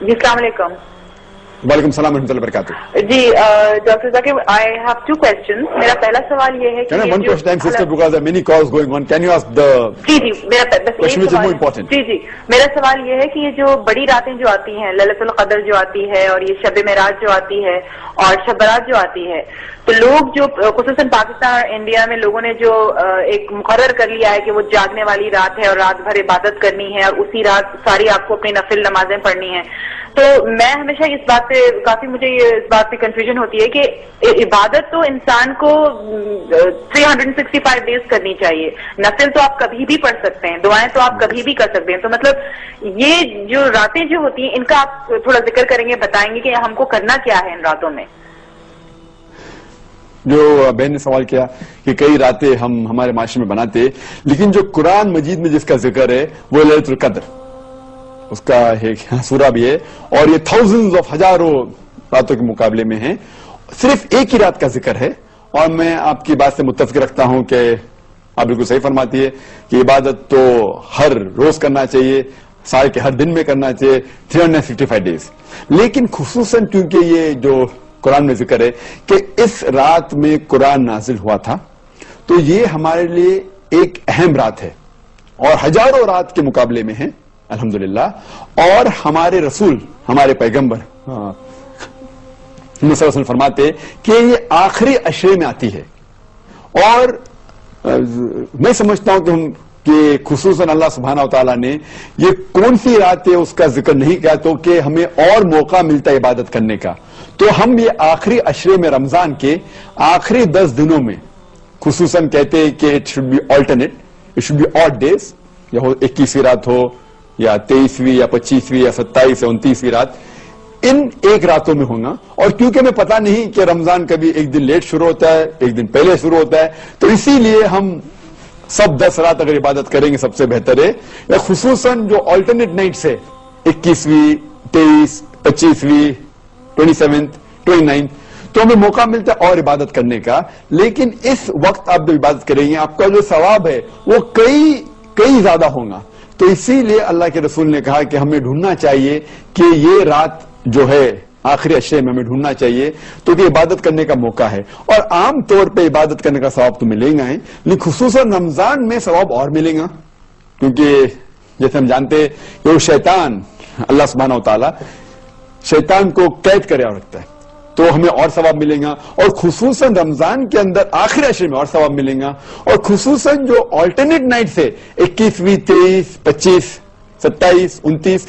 جی السلام علیکم. وعلیکم السلام ورحمۃ اللہ وبرکاتہ. جی doctor Zakir I have 2 questions. میرا پہلا سوال یہ ہے کہ one question time sister because there are many calls going on. Can you ask the جی میرا question which is more important? جی میرا سوال یہ ہے کہ یہ جو بڑی راتیں جو آتی ہیں لیلۃ القدر جو آتی ہے اور یہ شب معراج جو آتی ہے اور شب برات جو آتی ہے تو لوگ جو خصوصاً پاکستان اور انڈیا میں لوگوں نے جو ایک مقرر کر لیا ہے کہ وہ جاگنے والی رات ہے اور رات بھر عبادت کرنی ہے اور اسی رات ساری آپ کو اپنی نفل نمازیں پڑھنی ہیں. تو میں ہمیشہ اس بات پہ کافی مجھے اس بات پہ کنفیوژن ہوتی ہے کہ عبادت تو انسان کو 365 ڈیز کرنی چاہیے. نفل تو آپ کبھی بھی پڑھ سکتے ہیں, دعائیں تو آپ کبھی بھی کر سکتے ہیں. تو مطلب یہ جو راتیں جو ہوتی ہیں ان کا آپ تھوڑا ذکر کریں گے, بتائیں گے کہ ہم کو کرنا کیا ہے ان راتوں میں. جو بہن نے سوال کیا کہ کئی راتیں ہم ہمارے معاشرے میں بناتے, لیکن جو قرآن مجید میں جس کا ذکر ہے وہ لیلۃ القدر, اس کا ایک سورہ بھی ہے اور یہ thousands of ہزاروں راتوں کے مقابلے میں ہیں. صرف ایک ہی رات کا ذکر ہے اور میں آپ کی بات سے متفق رکھتا ہوں کہ آپ بالکل صحیح فرماتی ہے کہ عبادت تو ہر روز کرنا چاہیے, سال کے ہر دن میں کرنا چاہیے, 365 ڈیز. لیکن خصوصاً کیونکہ یہ جو قرآن میں ذکر ہے کہ اس رات میں قرآن نازل ہوا تھا تو یہ ہمارے لیے ایک اہم رات ہے اور ہزاروں رات کے مقابلے میں ہے الحمدللہ. اور ہمارے رسول, ہمارے پیغمبر صلی اللہ علیہ وسلم فرماتے کہ یہ آخری عشرے میں آتی ہے. اور میں سمجھتا ہوں کہ خصوصاً اللہ سبحانہ و تعالیٰ نے یہ کون سی رات ہے اس کا ذکر نہیں کیا تو کہ ہمیں اور موقع ملتا ہے عبادت کرنے کا. تو ہم یہ آخری عشرے میں رمضان کے آخری 10 دنوں میں خصوصاً کہتے ہیں کہ it should be alternate, it should be odd days, یا 21ویں رات ہو یا 23ویں یا 25ویں یا 27 یا 29ویں رات, ان ایک راتوں میں ہوگا. اور کیونکہ ہمیں پتا نہیں کہ رمضان کبھی ایک دن لیٹ شروع ہوتا ہے, ایک دن پہلے شروع ہوتا ہے, تو اسی لیے ہم سب 10 رات اگر عبادت کریں گے سب سے بہتر ہے. یا خصوصاً جو آلٹرنیٹ نائٹس ہے 21ویں, 23, 25ویں, 27, 29, تو ہمیں موقع ملتا ہے اور عبادت کرنے کا. لیکن اس وقت آپ جو عبادت کریں گے آپ کا جو ثواب ہے وہ کئی زیادہ ہوگا. تو اسی لیے اللہ کے رسول نے کہا کہ ہمیں ڈھونڈنا چاہیے کہ یہ رات جو ہے آخری عشرے میں ہمیں ڈھونڈنا چاہیے تو کہ عبادت کرنے کا موقع ہے. اور عام طور پہ عبادت کرنے کا ثواب تو ملے گا ہی, لیکن خصوصاً رمضان میں ثواب اور ملے گا کیونکہ جیسے ہم جانتے ہیں کہ وہ شیطان, اللہ سبحانہ و تعالیٰ شیطان کو قید کرے اور رکھتا ہے, تو ہمیں اور ثواب ملے گا. اور خصوصاً رمضان کے اندر آخری عشرے میں اور ثواب ملے گا. اور خصوصاً جو آلٹرنیٹ نائٹ سے 21ویں, 23, 25, 27, 29,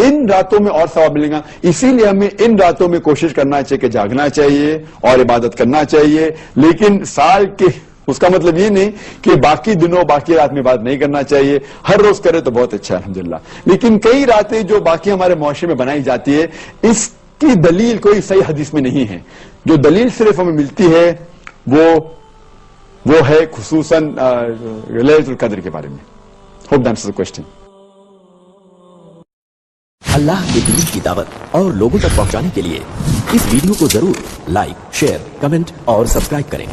ان راتوں میں اور ثواب ملے گا. اسی لیے ہمیں ان راتوں میں کوشش کرنا چاہیے کہ جاگنا چاہیے اور عبادت کرنا چاہیے. لیکن سال کے اس کا مطلب یہ نہیں کہ باقی دنوں باقی رات میں عبادت نہیں کرنا چاہیے, ہر روز کرے تو بہت اچھا الحمدللہ. لیکن کئی راتیں جو باقی ہمارے معاشرے میں بنائی جاتی ہے اس کی دلیل کوئی صحیح حدیث میں نہیں ہے. جو دلیل صرف ہمیں ملتی ہے وہ ہے خصوصاً لیلۃ القدر کے بارے میں. Hope that answers the question. اللہ کے دین کی دعوت اور لوگوں تک پہنچانے کے لیے اس ویڈیو کو ضرور لائک, شیئر, کمنٹ اور سبسکرائب کریں.